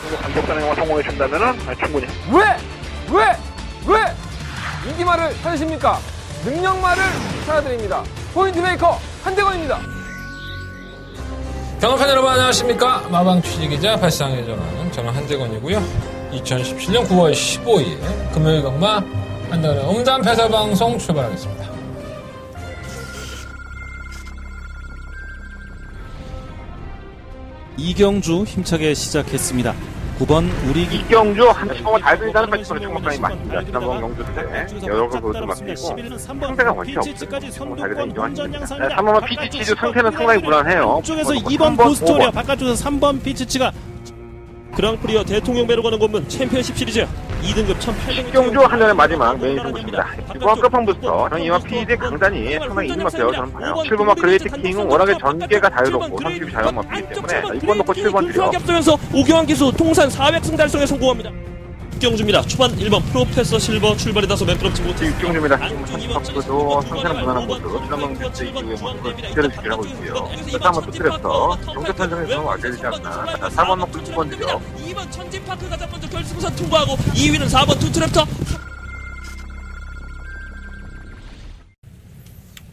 정도 감독단의 영화 성공해 준다면은 충분히. 왜 인기말을 찾으십니까? 능력말을 찾아드립니다. 포인트 메이커 한대건입니다. 경험판 여러분 안녕하십니까? 마방 취재기자 발상의 전환 저는 한대건이고요. 2017년 9월 15일 금요일 경마 한대건의 음담 패설방송 출발하겠습니다. 이경주 힘차게 시작했습니다. 9번 우리 이경주 한치봉을 잘 들이다는 패턴의 총각강이 맞습니다. 지난번 경주 때 여러 걸 그것도 맡기고 상대가 원체 없어요. 잘 들이다 인정하십니다. 3번은 피치치즈 상태는 상당히 불안해요. 쪽에서 2번 보스토리아 바깥쪽에서 3번 피치치가 그랑프리어 대통령 배로 가는 건문 챔피언십 시리즈 2등급 1800 이경주 한 년의 마지막 메인 승부입니다. 9번 끝판부터 저는 이와 PD 강단이 상당히 있는 것 같아요. 저는 봐요. 7번과 그레이트 킹은 워낙에 전개가 자유롭고 선집이 자유롭기 때문에 6번 놓고 7번 들여 앞서면서 오경환 기수 통산 400승 달성에 성공합니다. 이경주입니다. 초반 1번 프로페서 실버 출발이 다소 매끄럽지 못해 이경주입니다. 선수도 상태는 무난한 모습 지난번 경주 이후에 모습을 기대를 지키고 있고요. 그래서 한번 터뜨려서 경주 판정에서 완전히 되지 않나. 4번 놓고 6번 들여 2번 천지파크가 첫 번째 결승선 통과하고 2위는 4번 투트랩터.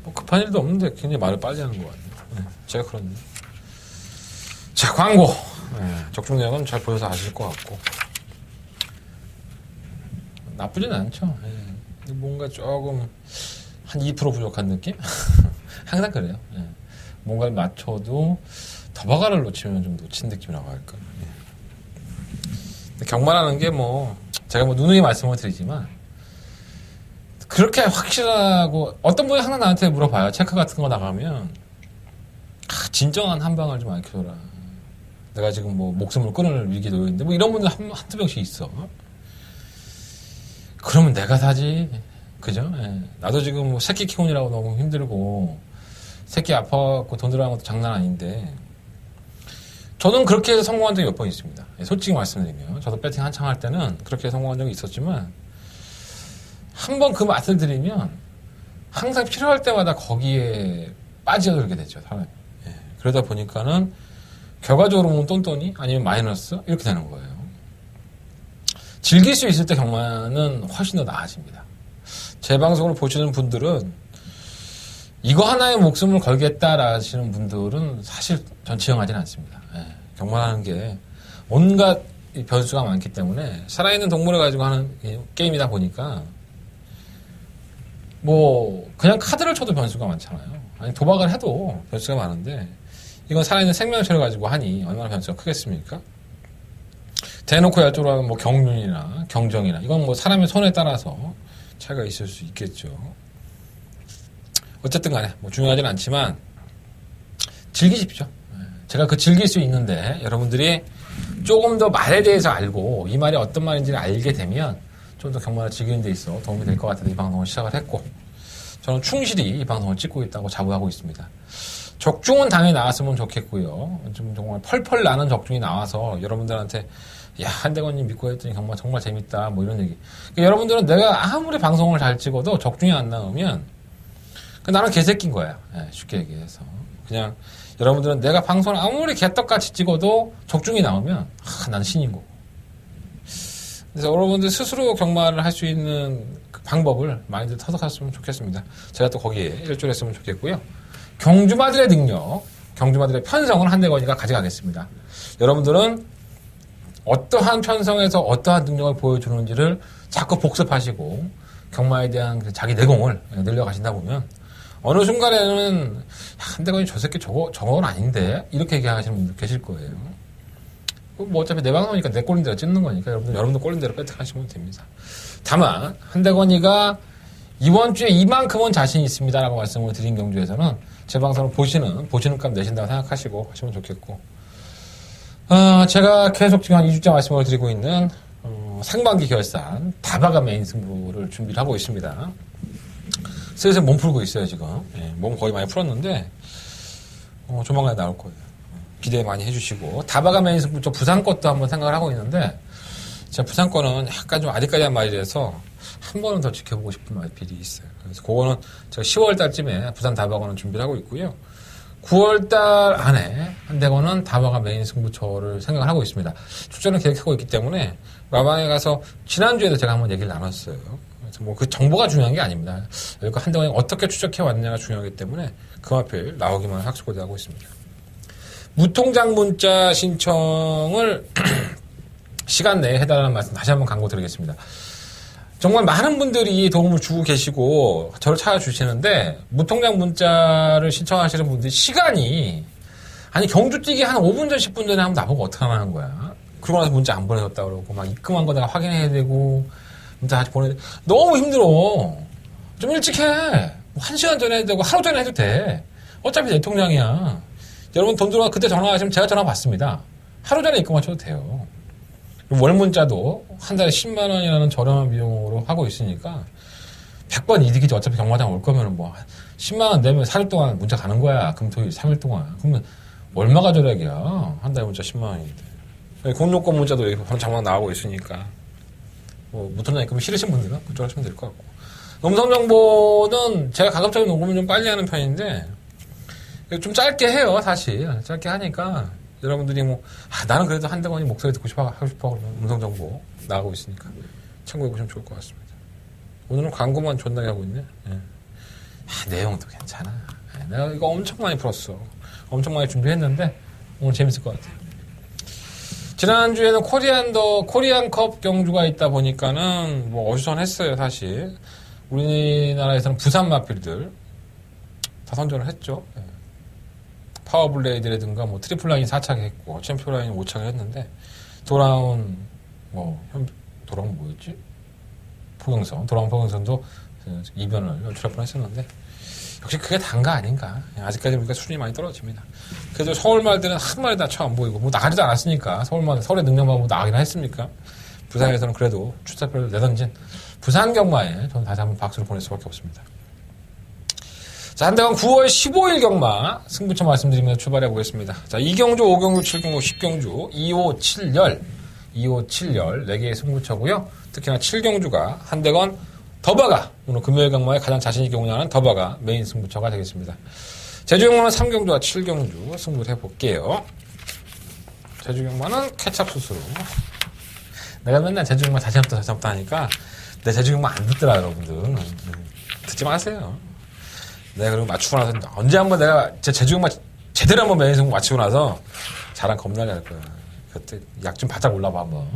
뭐 급한 일도 없는데 굉장히 말을 빨리 하는 것 같네요. 네, 제가 그렇네. 자, 광고. 네, 적중 내역은 잘 보셔서 아실 것 같고. 나쁘진 않죠. 네. 뭔가 조금 한 2% 부족한 느낌? 항상 그래요. 네. 뭔가를 맞춰도 더바가를 놓치면 좀 놓친 느낌이라고 할까. 네. 경마라는 게 뭐 제가 뭐 누누이 말씀을 드리지만 그렇게 확실하고 어떤 분이 항상 나한테 물어봐요. 체크 같은 거 나가면 진정한 한 방을 좀 알려줘라. 내가 지금 뭐 목숨을 끊을 위기에 놓여있는데 뭐 이런 분들 한두 명씩 있어. 그러면 내가 사지. 그죠? 예. 나도 지금 뭐 새끼 키우느라고 너무 힘들고 새끼 아파갖고 돈 들어가는 것도 장난 아닌데 저는 그렇게 해서 성공한 적이 몇 번 있습니다. 예, 솔직히 말씀드리면 저도 배팅 한창 할 때는 그렇게 성공한 적이 있었지만 한번 그 맛을 들이면 항상 필요할 때마다 거기에 빠져들게 되죠. 사람이. 예. 그러다 보니까는 결과적으로 보면 똔똔이 아니면 마이너스 이렇게 되는 거예요. 즐길 수 있을 때 경마는 훨씬 더 나아집니다. 제 방송을 보시는 분들은 이거 하나에 목숨을 걸겠다라 하시는 분들은 사실 전 지향하지는 않습니다. 예, 경마라는 게 온갖 변수가 많기 때문에 살아있는 동물을 가지고 하는 게임이다 보니까 뭐 그냥 카드를 쳐도 변수가 많잖아요. 아니 도박을 해도 변수가 많은데 이건 살아있는 생명체를 가지고 하니 얼마나 변수가 크겠습니까? 대놓고 얄조로 하면 뭐 경륜이나 경정이나 이건 뭐 사람의 손에 따라서 차이가 있을 수 있겠죠. 어쨌든 간에 뭐 중요하진 않지만 즐기십시오. 제가 그 즐길 수 있는데 여러분들이 조금 더 말에 대해서 알고 이 말이 어떤 말인지를 알게 되면 좀 더 경마를 즐기는 데 있어 도움이 될 것 같아서 이 방송을 시작을 했고 저는 충실히 이 방송을 찍고 있다고 자부하고 있습니다. 적중은 당연히 나왔으면 좋겠고요. 좀 정말 펄펄 나는 적중이 나와서 여러분들한테 야, 한대건님 믿고 했더니 정말 재밌다. 뭐 이런 얘기. 그러니까 여러분들은 내가 아무리 방송을 잘 찍어도 적중이 안 나오면 나는 개새끼인 거야. 네, 쉽게 얘기해서. 그냥 여러분들은 내가 방송을 아무리 개떡같이 찍어도 적중이 나오면 난 신인 거고. 그래서 여러분들 스스로 경마를 할 수 있는 그 방법을 많이들 터득했으면 좋겠습니다. 제가 또 거기에 일조했으면 좋겠고요. 경주마들의 능력, 경주마들의 편성을 한대건이가 가져가겠습니다. 여러분들은 어떠한 편성에서 어떠한 능력을 보여주는지를 자꾸 복습하시고 경마에 대한 자기 내공을 늘려가신다 보면 어느 순간에는 한대건이 저 새끼 저건 아닌데 이렇게 얘기하시는 분들 계실 거예요. 뭐 어차피 내 방송이니까 내 꼴린 대로 찍는 거니까 여러분들 꼴린 대로 배팅하시면 됩니다. 다만 한대건이가 이번 주에 이만큼은 자신이 있습니다라고 말씀을 드린 경주에서는 제 방송을 보시는 값 내신다고 생각하시고 하시면 좋겠고 제가 계속 지금 한 2주째 말씀을 드리고 있는 상반기 결산 다바가 메인 승부를 준비를 하고 있습니다. 슬슬 몸 풀고 있어요 지금. 예, 몸 거의 많이 풀었는데 조만간에 나올 거예요. 기대 많이 해주시고 다바가 메인 승부 저 부산 것도 한번 생각을 하고 있는데 제가 부산 거는 약간 좀 아리까리한 말이라서 한 번은 더 지켜보고 싶은 말들이 있어요. 그래서 그거는 제가 10월 달쯤에 부산 다바거는 준비를 하고 있고요. 9월달 안에 한대건은 다바가 메인 승부처를 생각을 하고 있습니다. 출전을 계획하고 있기 때문에 마방에 가서 지난주에도 제가 한번 얘기를 나눴어요. 그래서 뭐 그 정보가 중요한 게 아닙니다. 그러니까 한대건이 어떻게 추적해 왔냐가 중요하기 때문에 그 앞에 나오기만 학습고대하고 있습니다. 무통장 문자 신청을 시간 내에 해달라는 말씀 다시 한번 강조드리겠습니다. 정말 많은 분들이 도움을 주고 계시고 저를 찾아주시는데 무통장 문자를 신청하시는 분들이 시간이 아니 경주 뛰기 한 5분 전 10분 전에 하면 나보고 어떡하라는 거야. 그러고 나서 문자 안 보내줬다 그러고 막 입금한 거 내가 확인해야 되고 문자 다시 보내야 돼. 너무 힘들어. 좀 일찍 해. 뭐 1시간 전에 해도 되고 하루 전에 해도 돼. 어차피 내 통장이야. 여러분 돈 들어와 그때 전화하시면 제가 전화 받습니다. 하루 전에 입금하셔도 돼요. 월 문자도 한 달에 10만 원이라는 저렴한 비용으로 하고 있으니까 100번 이득이지. 어차피 경마장 올 거면 뭐 10만 원 내면 4일 동안 문자 가는 거야. 금토일 3일 동안. 그러면 얼마가 절약이야. 한 달에 문자 10만 원인데. 공용권 문자도 여기 바로 장만 나오고 있으니까 뭐 무통장 입금 싫으신 분들은 그쪽 하시면 될 것 같고. 음성 정보는 제가 가급적인 녹음을 좀 빨리 하는 편인데 좀 짧게 해요. 사실 짧게 하니까 여러분들이 뭐 나는 그래도 한대건이 목소리 듣고 싶어 하고 싶어 그러면 음성 정보 나가고 있으니까 참고해 보시면 좋을 것 같습니다. 오늘은 광고만 존나게 하고 있네. 예. 내용도 괜찮아. 내가 이거 엄청 많이 풀었어. 엄청 많이 준비했는데 오늘 재밌을 것 같아요. 지난주에는 코리안컵 경주가 있다 보니까는 뭐 어수선했어요. 사실 우리나라에서는 부산 마필들 다 선전을 했죠. 예. 파워블레이드라든가 뭐 트리플라인 4차게 했고 챔피언라인 5차게 했는데 도라운 뭐였지? 도라운 포경선도 이변을 연출할 뻔했었는데 역시 그게 단가 아닌가. 아직까지 우리가 수준이 많이 떨어집니다. 그래도 서울 말들은 한 마리 다 처음 보이고 뭐 나가지도 않았으니까 서울의 능력만 보고 나가긴 했습니까? 부산에서는 그래도 출사표를 내던진 부산 경마에 저는 다시 한번 박수를 보낼 수밖에 없습니다. 자, 한대건 9월 15일 경마 승부처 말씀드리면서 출발해 보겠습니다. 자, 2경주, 5경주, 7경주, 10경주, 2호, 7열, 4개의 승부처고요. 특히나 7경주가 한대건 더바가 오늘 금요일 경마에 가장 자신있게 운영하는 더바가 메인 승부처가 되겠습니다. 제주 경마는 3경주와 7경주 승부를 해볼게요. 제주 경마는 케찹 수수로. 내가 맨날 제주 경마 다시 한번 하니까 내 제주 경마 안 듣더라 여러분들. 듣지 마세요. 내가 그리고 맞추고 나서 언제 한번 내가 제 제주 경마 제대로 한번 메인 승부 맞추고 나서 자랑 겁나게 할 거야. 그때 약 좀 바짝 올라봐 한번.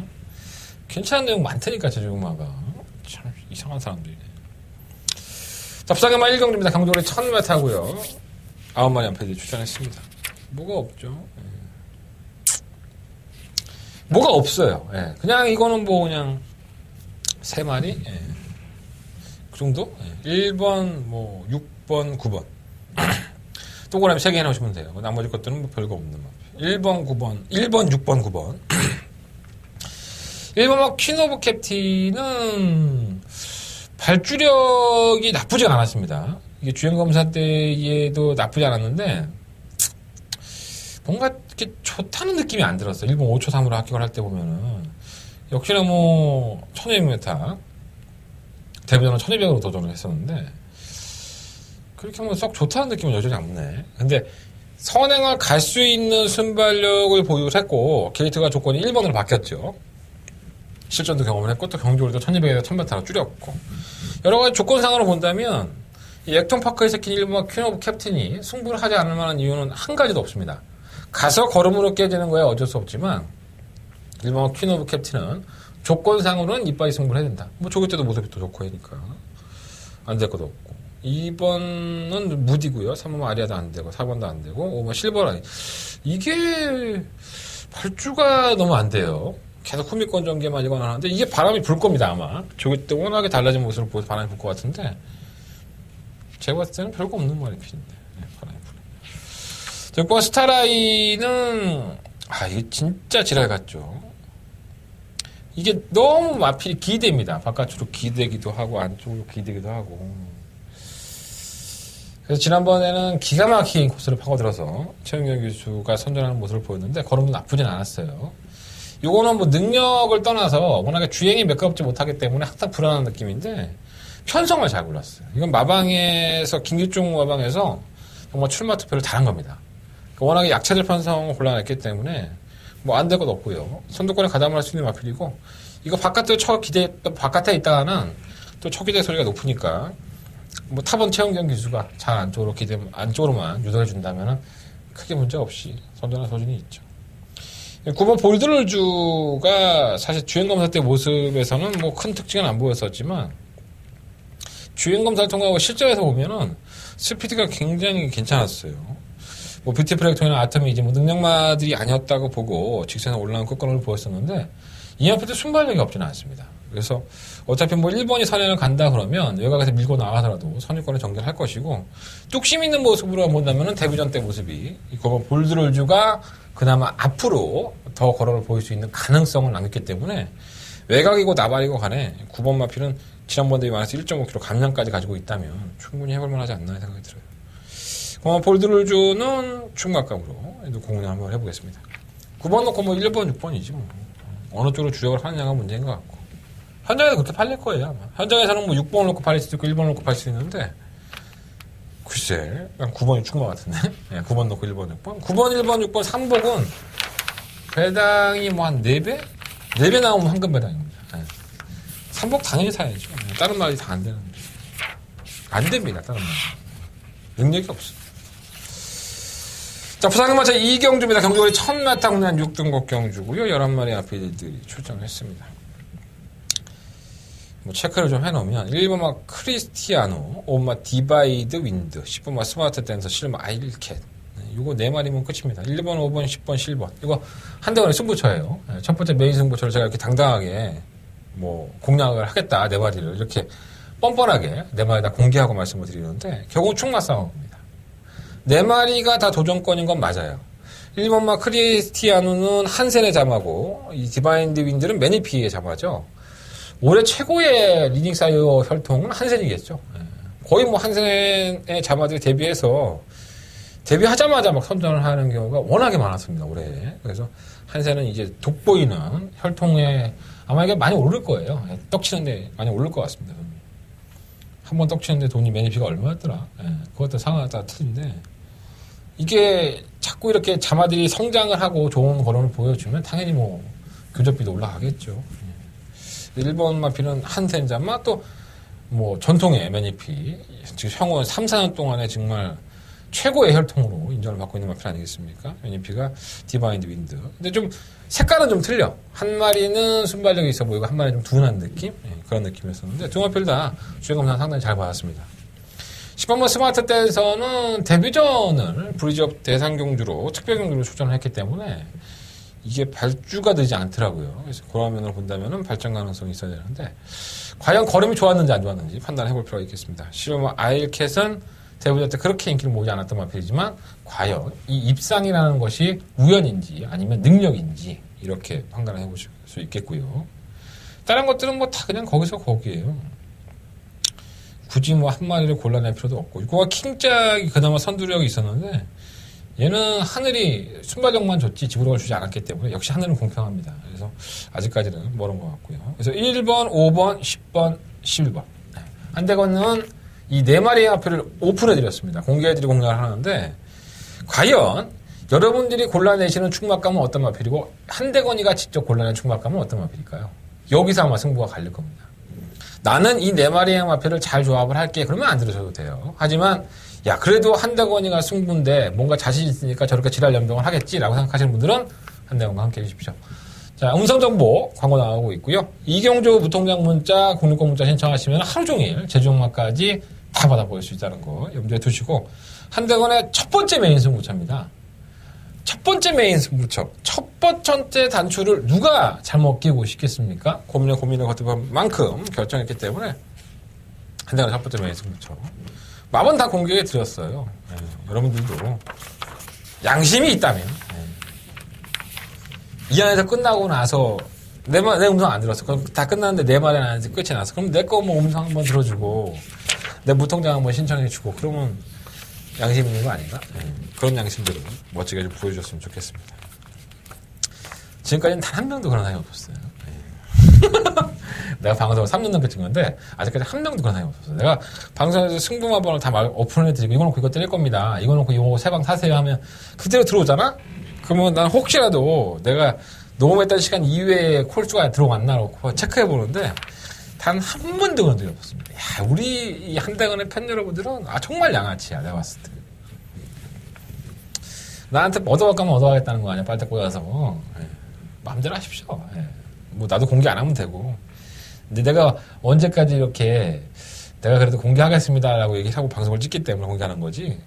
괜찮은 내용 많다니까 제주 경마가. 참 이상한 사람들이네. 자, 부산경마 1경주입니다. 강도리 1000m고요. 9마리 연패들이 출전했습니다. 뭐가 없죠. 뭐가 없어요. 예. 그냥 이거는 뭐 그냥 3마리? 예. 그 정도? 예. 1번, 뭐 6번, 9번. 동그라미 3개 해놓으시면 돼요. 나머지 것들은 뭐 별거 없는 것. 1번, 9번, 1번, 6번, 9번. 1번 퀸 오브 캡틴은 발주력이 나쁘지 않았습니다. 이게 주행검사 때에도 나쁘지 않았는데 뭔가 이렇게 좋다는 느낌이 안 들었어요. 1번 5초 3으로 합격을 할 때 보면은 역시나 뭐 1200m 데뷔전은 1200으로 도전을 했었는데 그렇게 하면 썩 좋다는 느낌은 여전히 없네. 근데 선행을 갈 수 있는 순발력을 보유를 했고 게이트가 조건이 1번으로 바뀌었죠. 실전도 경험을 했고 또 경주를 1200에서 1000m로 줄였고 여러 가지 조건상으로 본다면 이 액톤파크에 새긴 1번 퀸 오브 캡틴이 승부를 하지 않을 만한 이유는 한 가지도 없습니다. 가서 걸음으로 깨지는 거야 어쩔 수 없지만 1번 퀸 오브 캡틴은 조건상으로는 이빨이 승부를 해야 된다. 뭐 조교 때도 모습이 또 좋고 하니까 안 될 것도 없고 2번은 무디고요. 3번 아리아도 안 되고 4번도 안 되고 5번 실버라인. 이게 발주가 너무 안 돼요. 계속 후미권 전개만 이건 하는데 이게 바람이 불 겁니다 아마. 조교 때 워낙에 달라진 모습을 보여서 바람이 불 것 같은데 제가 봤을 때는 별거 없는 말이 필인데 바람이 불어요. 6번 스타라인은 이게 진짜 지랄 같죠. 이게 너무 마필이 기대입니다. 바깥으로 기대기도 하고 안쪽으로 기대기도 하고. 그래서 지난번에는 기가 막힌 코스를 파고들어서 최영경 교수가 선전하는 모습을 보였는데 걸음도 나쁘진 않았어요. 요거는 뭐 능력을 떠나서 워낙에 주행이 매끄럽지 못하기 때문에 항상 불안한 느낌인데 편성을 잘 골랐어요. 이건 마방에서 김기중 마방에서 정말 출마 투표를 잘한 겁니다. 그러니까 워낙에 약체들 편성을 곤란했기 때문에 뭐 안 될 것 없고요. 선두권에 가담을 할 수 있는 마필이고 이거 바깥에 있다가는 또 초기대 소리가 높으니까 뭐 타번 최원경 기수가 잘 안쪽으로만 유도해 준다면은 크게 문제 없이 선전할 소진이 있죠. 9번 볼드럴주가 사실 주행검사 때 모습에서는 뭐 큰 특징은 안 보였었지만 주행검사를 통과하고 실전에서 보면은 스피드가 굉장히 괜찮았어요. 뭐 뷰티프렉토나 아토미 이제 뭐 능력마들이 아니었다고 보고 직선에 올라온 끝걸음을 보였었는데 이 앞에도 순발력이 없지는 않습니다. 그래서 어차피 뭐 1번이 선행을 간다 그러면 외곽에서 밀고 나가더라도 선유권을 정결할 것이고 뚝심 있는 모습으로 본다면은 데뷔전 때 모습이 이 9번 볼드럴주가 그나마 앞으로 더 걸어를 보일 수 있는 가능성을 남겼기 때문에 외곽이고 나발이고 간에 9번 마필은 지난번 대비 많아서 1.5kg 감량까지 가지고 있다면 충분히 해볼만 하지 않나 생각이 들어요. 9번 볼드럴주는 충각감으로 공략 한번 해보겠습니다. 9번 놓고 뭐 1번, 6번이지 뭐. 어느 쪽으로 주력을 하느냐가 문제인 것 같고 현장에서 그렇게 팔릴 거예요 아마. 현장에서는 뭐 6번을 놓고 팔릴 수도 있고 1번을 놓고 팔릴 수도 있는데 글쎄 난 9번이 충분 같은데. 네, 9번 놓고 1번, 6번 9번, 1번, 6번 3복은 배당이 뭐 한 4배? 4배 나오면 황금 배당입니다. 네. 3복 당연히 사야죠. 다른 말이 다 안 되는데 안 됩니다. 다른 말 능력이 없어. 자, 부산경마차 이경주입니다. 경주거리 1000m 국내한 6등급 경주고요. 11마리 아필들이 출전했습니다. 뭐 체크를 좀 해놓으면 1번마 크리스티아노, 5번마 디바이드 윈드, 10번마 스마트 댄서, 7번마 아일캣. 이거 4마리면 끝입니다. 1번, 5번, 10번, 7번. 이거 한 대간의 승부처예요. 첫 번째 메인 승부처를 제가 이렇게 당당하게 뭐 공략을 하겠다. 4마리를 이렇게 뻔뻔하게 4마리 다 공개하고 말씀을 드리는데 결국은 충마 싸움입니다. 4마리가 다 도전권인 건 맞아요. 1번마 크리스티아노는 한센의 자마고 이 디바인드 윈드는 매니피의 자마죠. 올해 최고의 리딩 사이어 혈통은 한센이겠죠. 거의 뭐 한센의 자마들이 데뷔하자마자 막 선전을 하는 경우가 워낙에 많았습니다, 올해. 그래서 한센은 이제 돋보이는 혈통에 아마 이게 많이 오를 거예요. 떡치는데 많이 오를 것 같습니다. 한 번 떡치는데 돈이 매니피가 얼마였더라? 그것도 상황에 따라 틀린데 이게 자꾸 이렇게 자마들이 성장을 하고 좋은 걸음을 보여주면 당연히 뭐 교접비도 올라가겠죠. 1번 마피는 한센 자마 또 뭐 전통의 매니피 지금 향후 3, 4년 동안에 정말 최고의 혈통으로 인정을 받고 있는 마필 아니겠습니까? 매니피가 디바인드 윈드. 근데 좀 색깔은 좀 틀려. 한 마리는 순발력이 있어 보이고 한 마리는 좀 둔한 느낌? 그런 느낌이었었는데 두 마필 다 주행검사 상당히 잘 받았습니다. 10번마 스마트 댄서는 데뷔전을 브리지업 대상경주로 특별경주로 출전을 했기 때문에 이게 발주가 되지 않더라고요. 그래서 그런 면으로 본다면 발전 가능성이 있어야 되는데 과연 걸음이 좋았는지 안 좋았는지 판단해 볼 필요가 있겠습니다. 실험 아일캣은 데뷔전 때 그렇게 인기를 모으지 않았던 마필이지만 과연 이 입상이라는 것이 우연인지 아니면 능력인지 이렇게 판단을 해보실 수 있겠고요. 다른 것들은 뭐 다 그냥 거기서 거기에요. 굳이 뭐 한 마리를 골라낼 필요도 없고 이거가 킹짝이 그나마 선두력이 있었는데 얘는 하늘이 순발력만 줬지 지구력을 주지 않았기 때문에 역시 하늘은 공평합니다. 그래서 아직까지는 멀은 것 같고요. 그래서 1번, 5번, 10번, 11번 한대건은 이 4마리의 마필을 오픈해드렸습니다. 공개해드리고 공략을 하는데 과연 여러분들이 골라내시는 충막감은 어떤 마필이고 한대건이가 직접 골라낸 충막감은 어떤 마필일까요? 여기서 아마 승부가 갈릴 겁니다. 나는 이 4마리의 마필을 잘 조합을 할게. 그러면 안 들으셔도 돼요. 하지만 야 그래도 한대건이가 승부인데 뭔가 자신 있으니까 저렇게 지랄 연병을 하겠지라고 생각하시는 분들은 한대건과 함께 해주십시오. 자, 음성정보 광고 나가고 있고요. 이경조 무통장 문자, 공유권 문자 신청하시면 하루 종일 제주종마까지 다 받아볼 수 있다는 거 염두에 두시고 한대건의 첫 번째 메인 승부처입니다. 첫 번째 메인 승부처, 첫 번째 단추를 누가 잘못 끼고 싶겠습니까? 고민을 거듭한 만큼 결정했기 때문에 한대건의 첫 번째 메인 승부처. 맘은 다 공개해 드렸어요. 여러분들도 양심이 있다면 이 안에서 끝나고 나서 내 음성 안 들었어. 그럼 다 끝났는데 내 말은 안 해서 끝이 났어. 그럼 내 거 뭐 음성 한번 들어주고 내 무통장 한번 신청해주고 그러면 양심 있는 거 아닌가? 그런 양심들을 멋지게 좀 보여줬으면 좋겠습니다. 지금까지는 단 한 명도 그런 사람이 없었어요. 내가 방송을 3년 넘게 찍은 건데 아직까지 한 명도 그런 사람이 없었어. 내가 방송에서 승부마번을 다 오픈해드리고 이거 놓고 이거 때릴 겁니다. 이거 놓고 이거 세 방 사세요 하면 그대로 들어오잖아? 그러면 난 혹시라도 내가 녹음했던 시간 이외에 콜수가 들어왔나 놓고 체크해보는데 단 한 번도 그런 적이 없었습니다. 야, 우리 이 한대건의 팬 여러분들은 정말 양아치야. 내가 봤을 때. 나한테 얻어가면 얻어가겠다는 거 아니야. 빨대 꽂아서. 마음대로 하십시오. 뭐 나도 공개 안 하면 되고. 근데 내가 언제까지 이렇게 내가 그래도 공개하겠습니다라고 얘기하고 방송을 찍기 때문에 공개하는 거지.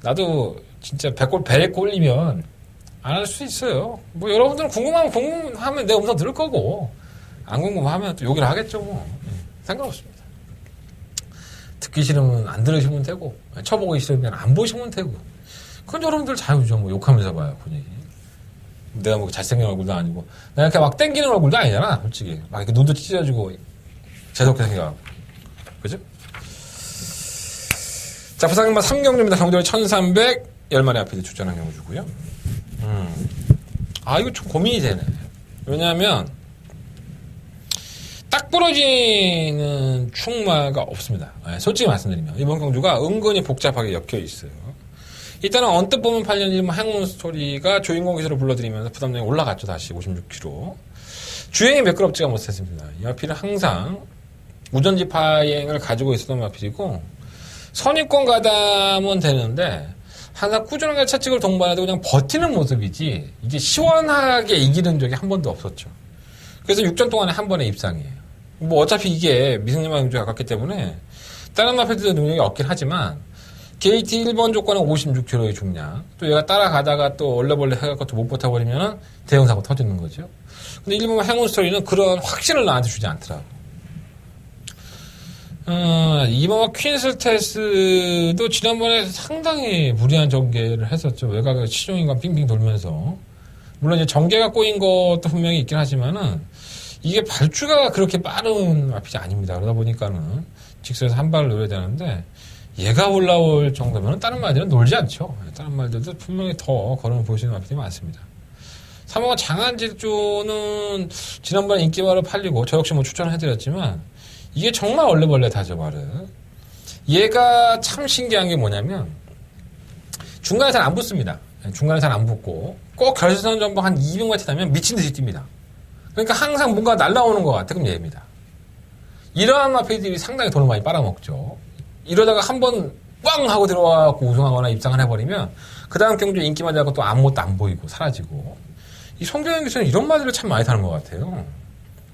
나도 진짜 배에 꼴리면 안 할 수 있어요. 뭐 여러분들은 궁금하면 내 음성 들을 거고 안 궁금하면 또 욕을 하겠죠. 뭐. 상관없습니다. 듣기 싫으면 안 들으시면 되고 쳐보기 싫으면 안 보시면 되고 그건 여러분들 자유죠. 뭐 욕하면서 봐요. 분위기. 내가 뭐 잘생긴 얼굴도 아니고 내가 이렇게 막 땡기는 얼굴도 아니잖아. 솔직히 막 이렇게 눈도 찢어지고 재수없게 생겨가고 그죠? 자, 부상인마 3경주입니다. 경도에 1300 10마리 앞에 출전한 경주고요. 이거 좀 고민이 되네. 왜냐하면 딱 부러지는 충마가 없습니다. 솔직히 말씀드리면 이번 경주가 은근히 복잡하게 엮여 있어요. 일단은 언뜻 보면 8년 1모 행운 스토리가 조인공 기수로 불러들이면서 부담량이 올라갔죠. 다시 56km. 주행이 매끄럽지가 못했습니다. 이 마필은 항상 우전지 파행을 가지고 있었던 마필이고 선입권 가담은 되는데 항상 꾸준하게 차측을 동반해도 그냥 버티는 모습이지 이게 시원하게 이기는 적이 한 번도 없었죠. 그래서 6전 동안에 한 번에 입상이에요. 뭐 어차피 이게 미승님과 경주에 가깝기 때문에 다른 마필들도 능력이 없긴 하지만 게이트 1번 조건은 56km의 중량. 또 얘가 따라가다가 또 얼레벌레 해갖고 또 못 버텨버리면은 대형사고 터지는 거죠. 근데 1번 행운 스토리는 그런 확신을 나한테 주지 않더라고. 2번 퀸슬테스도 지난번에 상당히 무리한 전개를 했었죠. 외곽에 치종인과 빙빙 돌면서. 물론 이제 전개가 꼬인 것도 분명히 있긴 하지만은 이게 발주가 그렇게 빠른 앞이 아닙니다. 그러다 보니까는 직선에서 한 발을 노려야 되는데 얘가 올라올 정도면 다른 말들은 놀지 않죠. 다른 말들도 분명히 더 걸음을 보시는 마필이 많습니다. 3호가 장안질조는 지난번에 인기말로 팔리고 저 역시 뭐 추천을 해드렸지만 이게 정말 얼레벌레다죠 말은. 얘가 참 신기한 게 뭐냐면 중간에 잘 안 붙습니다. 중간에 잘 안 붙고 꼭 결승선 전방 한 200m 되면 미친 듯이 뜁니다. 그러니까 항상 뭔가 날라오는 것 같아. 그럼 얘입니다. 이러한 마필들이 상당히 돈을 많이 빨아먹죠. 이러다가 한번 꽝 하고 들어와갖고 우승하거나 입상을 해버리면 그 다음 경주에 인기만 잡고 또 아무것도 안 보이고 사라지고 이 송경현 기수는 이런 말들을 참 많이 타는 것 같아요.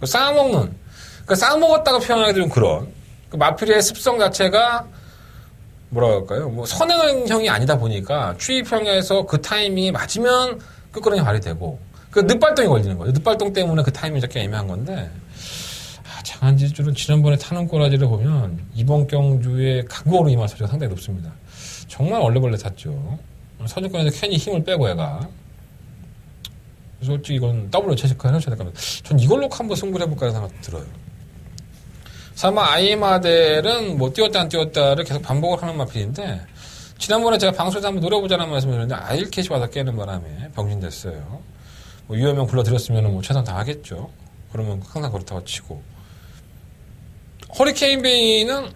쌓아먹는 쌓아먹었다가 표현하기 좀 그런 그 마필의 습성 자체가 뭐라 할까요? 뭐 선행형이 아니다 보니까 추입형에서 그 타이밍이 맞으면 끝걸음이 발휘되고 그 늦발동이 걸리는 거죠. 늦발동 때문에 그 타이밍이 잡기 애매한 건데 장안질줄은 지난번에 타는 꼬라지를 보면 이번 경주에 각오로 임할 소리가 상당히 높습니다. 정말 얼레벌레 탔죠. 선두권에서 괜히 힘을 빼고 얘가. 솔직히 이건 더블로 채식화 해놓으셔야 될 겁니다. 전 이걸로 한번 승부를 해볼까 하는 생각도 들어요. 사마 아이마델은 뭐 뛰었다 안 뛰었다를 계속 반복을 하는 마필인데 지난번에 제가 방송에서 한번 노려보자는 말씀을 드렸는데 아일캣이 와서 깨는 바람에 병신됐어요. 뭐 유효명 불러드렸으면 뭐 최선 다하겠죠. 그러면 항상 그렇다고 치고 허리케인 베이는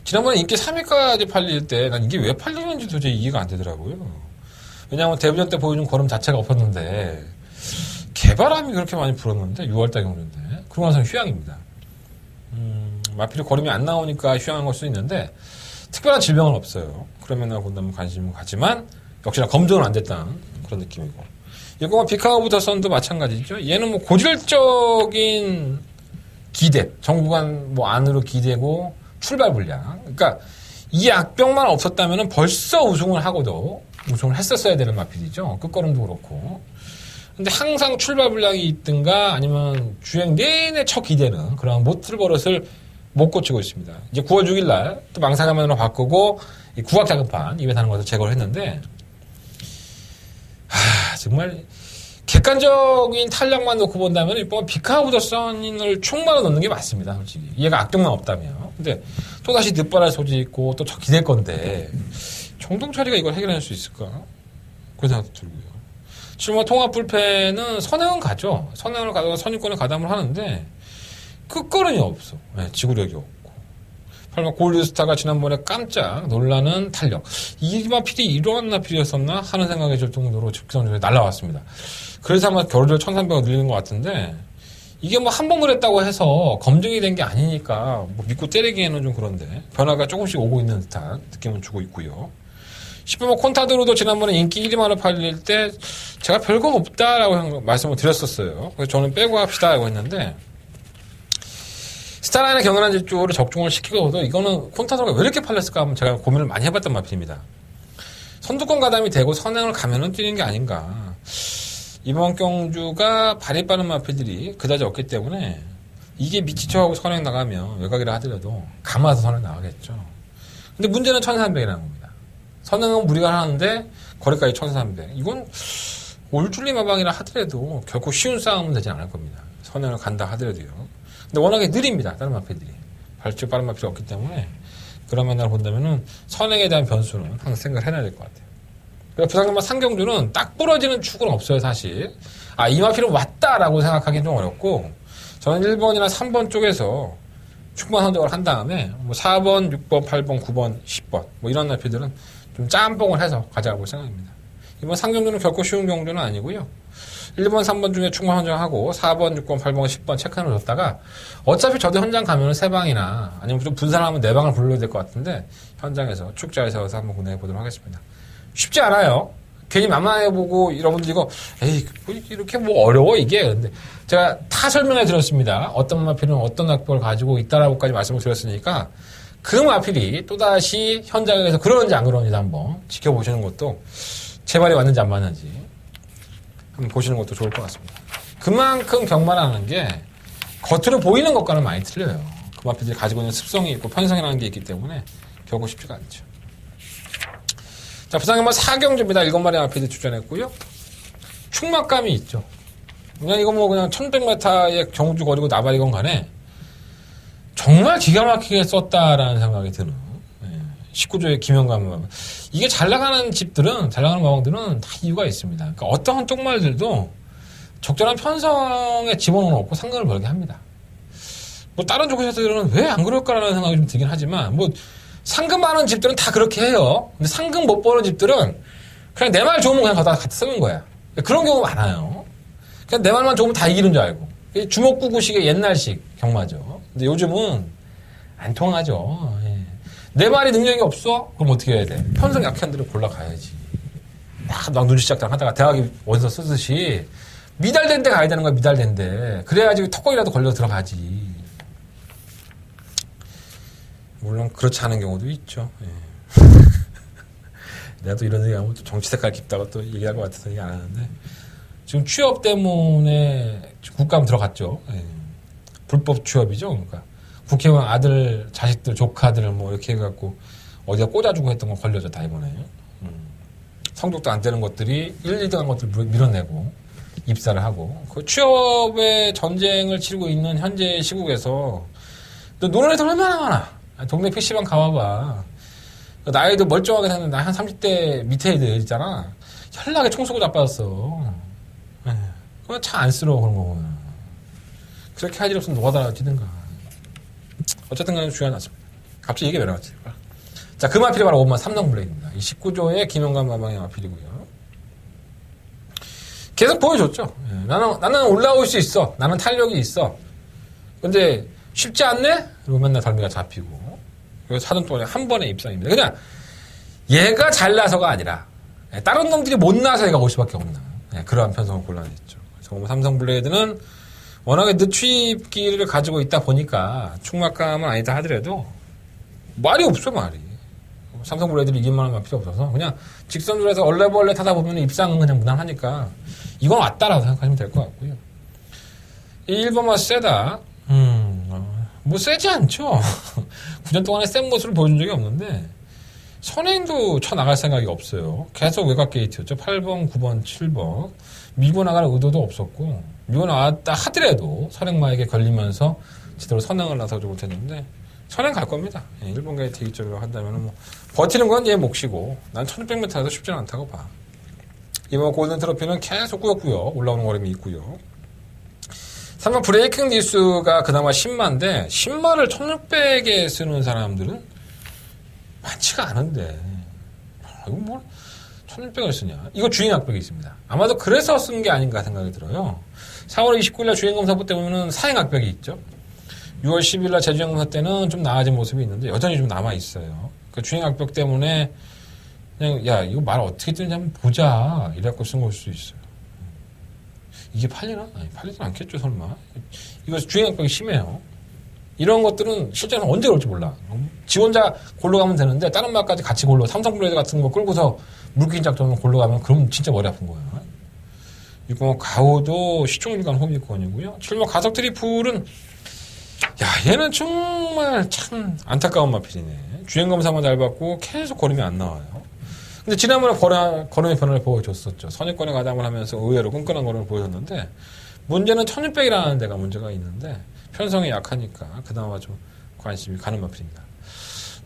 지난번에 인기 3위까지 팔릴 때 난 이게 왜 팔리는지 도저히 이해가 안 되더라고요. 왜냐하면 데뷔전 때 보여준 걸음 자체가 없었는데 개바람이 그렇게 많이 불었는데 6월달 경주인데 그러고 나서는 휴양입니다. 마필이 걸음이 안 나오니까 휴양한 걸 수 있는데 특별한 질병은 없어요. 그러면 본다면 관심은 가지만 역시나 검증은 안 됐다는 그런 느낌이고 이거 비카오브 더 선도 마찬가지죠. 얘는 뭐 고질적인 기대, 정부관 뭐 안으로 기대고 출발 불량. 그러니까 이 악병만 없었다면 벌써 우승을 하고도 우승을 했었어야 되는 마필이죠. 끝걸음도 그렇고. 근데 항상 출발 불량이 있든가 아니면 주행 내내 첫 기대는 그런 모틀 버릇을 못 고치고 있습니다. 이제 9월 6일 날 또 망사가면으로 바꾸고 이 구악 자금판 이벤트 하는 것을 제거를 했는데 정말 객관적인 탄력만 놓고 본다면 이번 비카우더 선을 총마로 넣는 게 맞습니다. 솔직히 얘가 악동만 없다면. 근데 또다시 늦발할 소지 있고 또 기댈 건데 정동철이가 이걸 해결할 수 있을까? 그런 생각도 들고요. 지금 통합 불패는 선행은 가죠. 선행을 가다가 선입권을 가담을 하는데 끝거름이 없어. 네, 지구력이 없고. 설마 골드스타가 지난번에 깜짝 놀라는 탄력. 이 마필이 이러한 마필이었었나 하는 생각이 들 정도로 직선적으로 날라왔습니다. 그래서 아마 겨울을 1300을 늘리는 것 같은데 이게 뭐 한 번 그랬다고 해서 검증이 된 게 아니니까 뭐 믿고 때리기에는 좀 그런데 변화가 조금씩 오고 있는 듯한 느낌은 주고 있고요. 10분 뭐 콘타드로도 지난번에 인기 1위만을 팔릴 때 제가 별거 없다라고 말씀을 드렸었어요. 그래서 저는 빼고 합시다라고 했는데 스타라인의 경연한 질주를 적중을 시키고도 이거는 콘타드로가 왜 이렇게 팔렸을까 하면 제가 고민을 많이 해봤던 마필입니다. 선두권 가담이 되고 선행을 가면은 뛰는 게 아닌가. 이번 경주가 발이 빠른 마필들이 그다지 없기 때문에 이게 미치쳐하고 선행 나가면 외곽이라 하더라도 감아서 선행 나가겠죠. 근데 문제는 1300이라는 겁니다. 선행은 무리가 하는데 거리까지 1300. 이건 올줄리 마방이라 하더라도 결코 쉬운 싸움은 되지 않을 겁니다. 선행을 간다 하더라도요. 근데 워낙에 느립니다. 다른 마필들이. 발주 빠른 마필이 없기 때문에 그런 면을 본다면은 선행에 대한 변수는 항상 생각을 해놔야 될 것 같아요. 부산경마 상경주는 딱 부러지는 축은 없어요, 사실. 아, 이 마필은 왔다라고 생각하기는 좀 어렵고, 저는 1번이나 3번 쪽에서 축만 선정을 한 다음에, 뭐 4번, 6번, 8번, 9번, 10번, 뭐 이런 마필들은 좀 짬뽕을 해서 가져가고 생각합니다. 이번 상경주는 결코 쉬운 경주는 아니고요. 1번, 3번 중에 축만 선정하고, 4번, 6번, 8번, 10번 체크해놓 줬다가, 어차피 저도 현장 가면 3방이나, 아니면 좀 분산하면 4방을 불러야 될 것 같은데, 현장에서 축자에 세워서 한번 운행해 보도록 하겠습니다. 쉽지 않아요. 괜히 만만해보고 여러분들 이거 에이 뭐 이렇게 뭐 어려워 이게. 근데 제가 다 설명해 드렸습니다. 어떤 마필은 어떤 낙법을 가지고 있다라고까지 말씀을 드렸으니까 그 마필이 또다시 현장에서 그러는지 안 그러는지 한번 지켜보시는 것도 제 말이 맞는지 안 맞는지 한번 보시는 것도 좋을 것 같습니다. 그만큼 경마라는 게 겉으로 보이는 것과는 많이 틀려요. 그 마필들이 가지고 있는 습성이 있고 편성이라는 게 있기 때문에 결코 쉽지가 않죠. 자, 부산경마 4경주입니다. 7마리 마필이 출전했고요. 충막감이 있죠. 그냥 이거 뭐 그냥 1100m의 경주 거리고 나발이건 간에 정말 기가 막히게 썼다라는 생각이 드는 19조의 김영감. 이게 잘 나가는 집들은, 잘 나가는 마방들은 다 이유가 있습니다. 그러니까 어떠한 쪽말들도 적절한 편성에 집어넣어 놓고 상금을 벌게 합니다. 뭐 다른 조교사들은 왜 안 그럴까라는 생각이 좀 들긴 하지만 뭐 상금 많은 집들은 다 그렇게 해요. 근데 상금 못 버는 집들은 그냥 내 말 좋으면 그냥 갖다 쓰는 거야. 그런 경우 많아요. 그냥 내 말만 좋으면 다 이기는 줄 알고. 주먹구구식의 옛날식 경마죠. 근데 요즘은 안 통하죠. 예. 내 말이 능력이 없어? 그럼 어떻게 해야 돼? 편성 약한 데를 골라가야지. 막 눈치짝짝 하다가 대학이 원서 쓰듯이 미달된 데 가야 되는 거야, 미달된 데. 그래야지 턱걸이라도 걸려 들어가지. 물론 그렇지 않은 경우도 있죠. 예. 내가 또 이런 얘기하면 또 정치 색깔 깊다고 또 얘기할 것 같아서 얘기 안 하는데 지금 취업 때문에 국감 들어갔죠. 예. 불법 취업이죠. 그러니까 국회의원 아들, 자식들, 조카들 뭐 이렇게 해갖고 어디다 꽂아주고 했던 거 걸려졌다 이번에. 성적도 안 되는 것들이 1, 2등한 것들을 밀어내고 입사를 하고 그 취업의 전쟁을 치르고 있는 현재 시국에서 너 노는 애들 얼마나 많아. 동네 PC방 가봐봐. 나이도 멀쩡하게 생겼는데 한 30대 밑에 애들 있잖아. 현락에 총 쏘고 자빠졌어. 그건 참 안쓰러워 그런 거구나. 그렇게 할 일 없으면 노가다 뛰든가. 어쨌든 간에 중요하지 않습니다. 갑자기 이게 왜 나왔지? 자, 그 마필이 바로 5번 삼성블레이드입니다. 이 19조의 김영감 마방의 마필이고요. 계속 보여줬죠. 나는 올라올 수 있어. 나는 탄력이 있어. 근데 쉽지 않네? 그리고 맨날 덜미가 잡히고. 그래서 4년 동안에 한 번의 입상입니다. 그냥 얘가 잘나서가 아니라 다른 놈들이 못 나서 얘가 올 수밖에 없는 그러한 편성을 골라냈죠. 그래서 삼성블레이드는 워낙에 늦추입기를 가지고 있다 보니까 충막감은 아니다 하더라도 말이 없어 말이. 삼성블레이드를 이길만한 말 필요 없어서 그냥 직선으로 해서 얼레벌레 타다 보면 입상은 그냥 무난하니까 이건 왔다라고 생각하시면 될 것 같고요. 1번만 세다. 뭐 세지 않죠. 9년 동안에 센 모습을 보여준 적이 없는데 선행도 쳐나갈 생각이 없어요. 계속 외곽 게이트였죠. 8번, 9번, 7번 밀고 나갈 의도도 없었고 밀고 나왔다 하더라도 선행마에게 걸리면서 제대로 선행을 나서지 못했는데 선행 갈 겁니다. 1번 게이트 이쪽으로 한다면 뭐 버티는 건 얘 몫이고 난 1600m라도 쉽지는 않다고 봐. 이번 골든 트로피는 계속 꾸역꾸역 올라오는 어림이 있고요. 3번 브레이킹 뉴스가 그나마 10만인데 10만을 1600에 쓰는 사람들은 많지가 않은데 이거 뭐 1600을 쓰냐. 이거 주행 압박이 있습니다. 아마도 그래서 쓴 게 아닌가 생각이 들어요. 4월 29일날 주행검사부 때 보면은 사행 압박이 있죠. 6월 10일날 재주행검사 때는 좀 나아진 모습이 있는데 여전히 좀 남아있어요. 그 주행 압박 때문에 그냥 야 이거 말 어떻게 뜨는지 한번 보자 이래갖고 쓴 걸 수도 있어요. 이게 팔리나? 아니 팔리진 않겠죠 설마. 이거 주행 압박이 심해요. 이런 것들은 실제로는 언제 올지 몰라. 지 혼자 골로 가면 되는데 다른 말까지 같이 골로 삼성블레이드 같은 거 끌고서 물긴 작전으로 골로 가면 그럼 진짜 머리 아픈 거예요. 이거 가오도 시종일관 호비권이고요. 7번 가속 트리플은 야 얘는 정말 참 안타까운 마필이네. 주행검사만 잘 받고 계속 걸음이 안 나와요. 근데 지난번에 걸음의 변화를 보여줬었죠. 선입권에 가담을 하면서 의외로 끈끈한 걸음을 보여줬는데 문제는 1600이라는 데가 문제가 있는데 편성이 약하니까 그나마 좀 관심이 가는 마필입니다.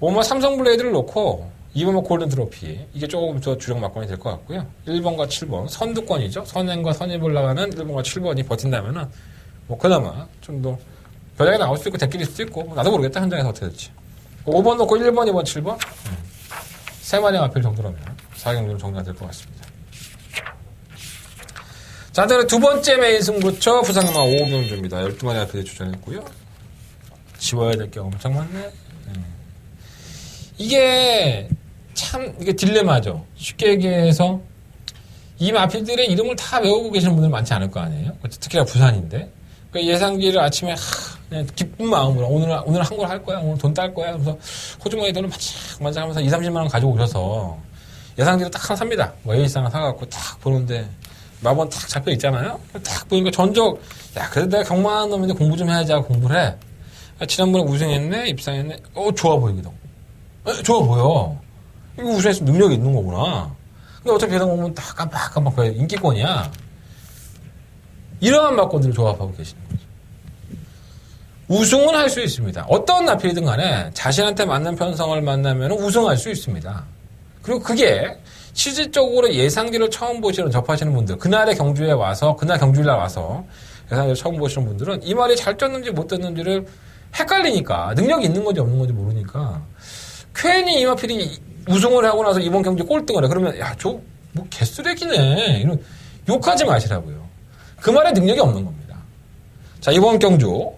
5번 삼성블레이드를 놓고 2번 골든 트로피 이게 조금 더 주력 막건이 될 것 같고요. 1번과 7번 선두권이죠. 선행과 선입을 나가는 1번과 7번이 버틴다면은 뭐 그나마 좀 더 변화가 나올 수도 있고 대끼릴 수도 있고 나도 모르겠다 현장에서 어떻게 될지. 5번 놓고 1번, 2번, 7번 세 마리 마필 정도라면 4경기로 정리가 될 것 같습니다. 자, 다음에 두 번째 메인 승부처 부상영마 5경주입니다. 12마리 마필이 출전했고요. 지워야 될 게 엄청 많네. 이게 참 이게 딜레마죠. 쉽게 얘기해서 이 마필들의 이름을 다 외우고 계시는 분들 많지 않을 거 아니에요. 특히나 부산인데 그러니까 예상기를 아침에 그냥 기쁜 마음으로 오늘 한 걸 할 거야. 오늘 돈 딸 거야. 그래서 호주머니 돈을 만짝만짝 하면서 2, 30만 원 가지고 오셔서 예상기를 딱 하나 삽니다. 뭐 에이스 하나 사갖고 딱 보는데 마번 딱 잡혀 있잖아요. 딱 보니까 전적 야 그래도 내가 경마하는 놈인데 공부 좀 해야지 하고 공부를 해. 지난번에 우승했네 입상했네. 좋아 보이기도. 좋아 보여. 이거 우승해서 능력이 있는 거구나. 근데 어차피 예상 공부는 다 깜빡깜빡 봐요. 인기권이야. 이러한 막권들을 조합하고 계시는 거죠. 우승은 할 수 있습니다. 어떤 나필이든 간에 자신한테 맞는 편성을 만나면 우승할 수 있습니다. 그리고 그게 실질적으로 예상기를 처음 접하시는 분들, 그날 경주일날 와서 예상기를 처음 보시는 분들은 이 말이 잘 떴는지 못 떴는지를 헷갈리니까, 능력이 있는 건지 없는 건지 모르니까, 괜히 이 마필이 우승을 하고 나서 이번 경기 꼴등을 해. 그러면, 야, 뭐 개쓰레기네. 이런, 욕하지 마시라고요. 그 말에 능력이 없는 겁니다. 자, 이번 경주,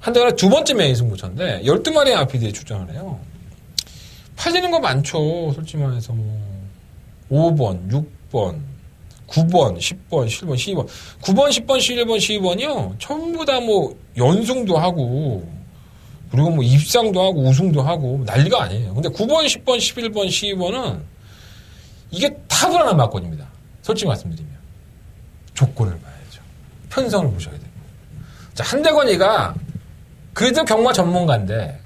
한대간에 두 번째 메인 승부처인데, 12마리의 RPD에 출전을 해요. 팔리는 거 많죠. 솔직히 말해서 뭐. 5번, 6번, 9번, 10번, 11번, 12번. 9번, 10번, 11번, 12번이요. 전부 다 뭐, 연승도 하고, 그리고 뭐, 입상도 하고, 우승도 하고, 난리가 아니에요. 근데 9번, 10번, 11번, 12번은, 이게 다 불안한 막권입니다. 솔직히 말씀드리면. 조건을 봐야죠. 편성을 보셔야 돼요. 자, 한대건이가, 그래도 경마 전문가인데,